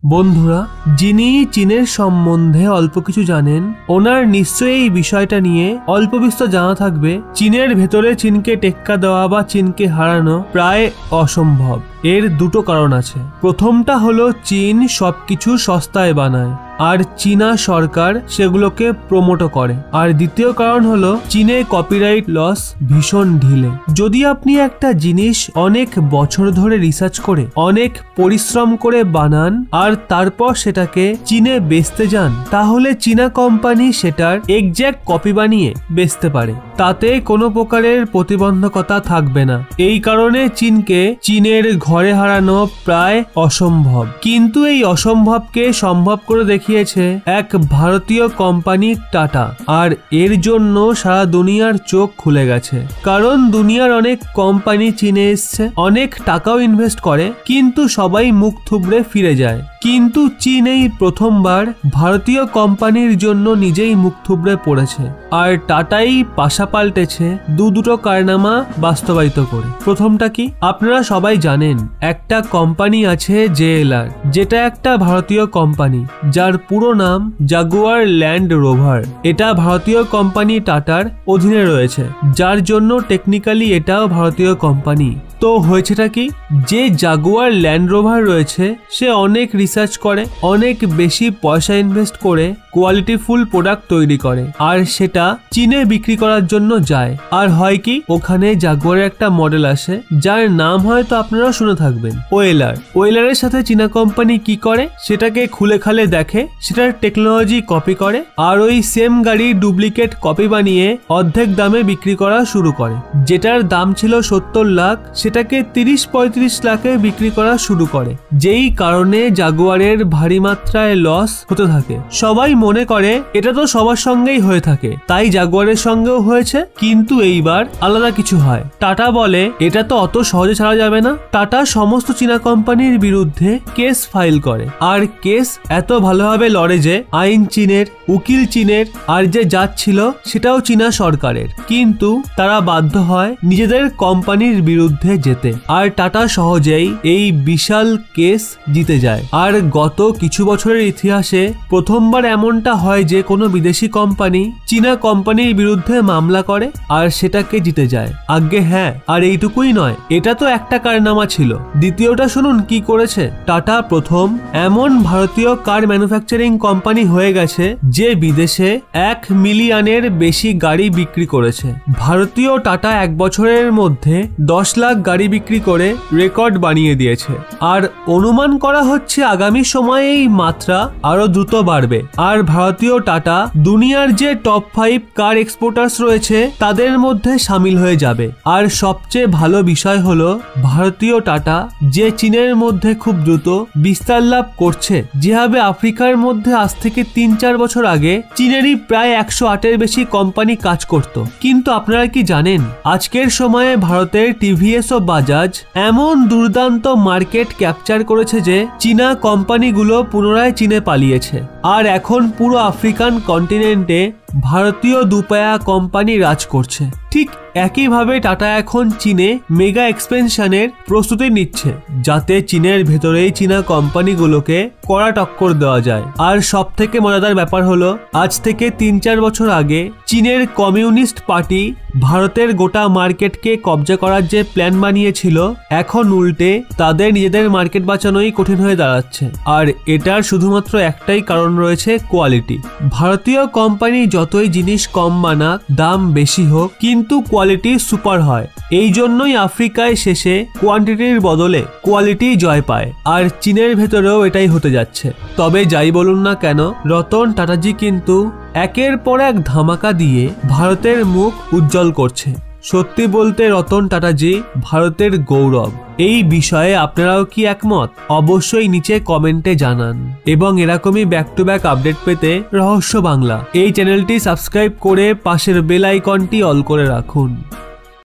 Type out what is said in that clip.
বন্ধুরা, যিনি চীনের সম্বন্ধে অল্প কিছু জানেন ওনার নিশ্চয়ই এই বিষয়টা নিয়ে অল্প বিস্তর জানা থাকবে। চীনের ভেতরে চীনকে টেক্কা দেওয়া বা চীনকে হারানো প্রায় অসম্ভব। এর দুটো কারণ আছে। প্রথমটা হলো চীন সবকিছু সস্তায় বানায় আর চীনা সরকার সেগুলোকে প্রমোটও করে। আর দ্বিতীয় কারণ হলো চীনে কপিরাইট লস ভীষণ ঢিলে। যদি আপনি একটা জিনিস অনেক বছর ধরে রিসার্চ করে অনেক পরিশ্রম করে বানান আর তারপর সেটাকে চীনে বেচতে যান, তাহলে চীনা কোম্পানি সেটার এক্স্যাক্ট কপি বানিয়ে বেচতে পারে, তাতে কোনো প্রকারের প্রতিবন্ধকতা থাকবে না। এই কারণে চীনকে চীনের ঘরে হারানো প্রায় অসম্ভব। কিন্তু এই অসম্ভবকে সম্ভব করে দেখিয়েছে এক ভারতীয় কোম্পানি টাটা, আর এর জন্য সারা দুনিয়ার চোখ খুলে গেছে। কারণ দুনিয়ার অনেক কোম্পানি চীনে এসছে, অনেক টাকাও ইনভেস্ট করে, কিন্তু সবাই মুখ থুবড়ে ফিরে যায়। কিন্তু চীন এই প্রথমবার ভারতীয় কোম্পানির জন্য নিজেই মুখ থুবড়ে পড়েছে, আর টাটাই পাশা পাল্টেছে দুটো কারনামা বাস্তবায়িত করে। প্রথমটা কি আপনারা সবাই জানেন, একটা কোম্পানি আছে JLR, যেটা একটা ভারতীয় কোম্পানি যার পুরো নাম জাগুয়ার ল্যান্ড রোভার। এটা ভারতীয় কোম্পানি টাটার অধীনে রয়েছে, যার জন্য টেকনিক্যালি এটাও ভারতীয় কোম্পানি। তো হয়েছেটা কি, যে জাগুয়ার ল্যান্ড রোভার রয়েছে সে অনেক রিসার্চ করে, অনেক বেশি পয়সা ইনভেস্ট করে কোয়ালিটিফুল প্রোডাক্ট তৈরি করে, আর সেটা চীনে বিক্রি করার জন্য যায়। আর হয় কি, ওখানে জাগুয়ারের একটা মডেল আসে যার নাম হয়তো আপনারা শুনে থাকবেন, ওয়েলারের সাথে চীনা কোম্পানি কি করে, সেটাকে খুলে খালে দেখে, সেটার টেকনোলজি কপি করে, আর ওই সেম গাড়ির ডুপ্লিকেট কপি বানিয়ে অর্ধেক দামে বিক্রি করা শুরু করে। যেটার দাম ছিল 70 লাখ সেটাকে 30-35 লাখে বিক্রি করা শুরু করে, যেই কারণে জাগুয়ারের ভারী মাত্রায় লস হতে থাকে। সবাই মনে করে এটা তো সবার সঙ্গেই হয়ে থাকে, তাই জাগুয়ারের সঙ্গেও হয়েছে। কিন্তু এইবার আলাদা কিছু হয়। টাটা বলে এটা তো অত সহজে ছাড়া যাবে না। টাটা সমস্ত চীনা কোম্পানির বিরুদ্ধে কেস ফাইল করে, আর কেস এত ভালোভাবে লড়ে যে আইন চীনের, উকিল চীনের, আর যে জাজ ছিল সেটাও চীনা সরকারের। কিন্তু তারা বাধ্য হয় নিজেদের কোম্পানির বিরুদ্ধে যেতে, আর টাটা সহজেই এই বিশাল কেস জিতে যায়। আর গত কিছু বছরের ইতিহাসে প্রথমবার এমনটা হয় যে কোনো বিদেশি কোম্পানি চীনা কোম্পানির বিরুদ্ধে মামলা করে আর সেটাকে জিতে যায়। আজ্ঞে হ্যাঁ, আর এইটুকুই নয়, এটা তো একটা কারনামা ছিল। দ্বিতীয়টা শুনুন কি করেছে। টাটা প্রথম এমন ভারতীয় কার ম্যানুফ্যাকচারিং কোম্পানি হয়ে গেছে যে বিদেশে 1 মিলিয়নের বেশি গাড়ি বিক্রি করেছে। ভারতীয় টাটা এক বছরের মধ্যে 10 লাখ গাড়ি বিক্রি করে রেকর্ড বানিয়ে দিয়েছে, আর অনুমান করা হচ্ছে আগামী সময়ে এই মাত্রা আরো দ্রুত বাড়বে। আর ভারতীয় টাটা দুনিয়ার যে টপ 5 কার এক্সপোর্টার্স রয়েছে তাদের মধ্যে সামিল হয়ে যাবে। আর সবচেয়ে ভালো বিষয় হলো ভারতীয় টাটা যে চীনের মধ্যে খুব দ্রুত বিস্তার লাভ করছে, যেভাবে আফ্রিকার মধ্যে আজ থেকে 3-4 বছর আগে চীনেরই প্রায় 108-এর বেশি কোম্পানি কাজ করত। কিন্তু আপনারা কি জানেন, আজকের সময়ে ভারতের টিভিএস ও বাজাজ এমন দুর্দান্ত মার্কেট ক্যাপচার করেছে যে চীনা কোম্পানিগুলো পুনরায় চীনে পালিয়েছে, আর এখন পুরো আফ্রিকান কন্টিনেন্টে ভারতীয় দুপায়া কোম্পানি রাজ করছে। ঠিক একইভাবে টাটা এখন চীনে মেগা এক্সপেনশনের প্রস্তুতি নিচ্ছে, যাতে চীনের ভেতরেই চীনা কোম্পানিগুলোকে কড়া টক্কর দেওয়া যায়। আর সব থেকে মজাদার ব্যাপার হলো, আজ থেকে 3-4 বছর আগে চীনের কমিউনিস্ট পার্টি ভারতের গোটা মার্কেটকে কবজা করার যে প্ল্যান বানিয়েছিল, এখন উল্টে তাদের নিজেদের মার্কেট বাঁচানোই কঠিন হয়ে দাঁড়াচ্ছে। আর এটার শুধুমাত্র একটাই কারণ রয়েছে, কোয়ালিটি। ভারতীয় কোম্পানি যতই জিনিস কম বানাক, দাম বেশি হোক, কিন্তু কোয়ালিটি সুপার হয়। এই জন্যই আফ্রিকায় শেষে কোয়ান্টিটির বদলে কোয়ালিটি জয় পায়, আর চীনের ভেতরেও এটাই হতে যাচ্ছে। তবে যাই বলুন না কেন, রতন টাটাজি কিন্তু একের পর এক ধামাকা দিয়ে ভারতের মুখ উজ্জ্বল করছে। সত্যি বলতে রতন টাটাজি ভারতের গৌরব। এই বিষয়ে আপনারাও কি একমত? অবশ্যই নিচে কমেন্টে জানান। এবং এরকমই ব্যাক টু ব্যাক আপডেট পেতে রহস্য বাংলা এই চ্যানেলটি সাবস্ক্রাইব করে পাশের বেল আইকনটি অল করে রাখুন।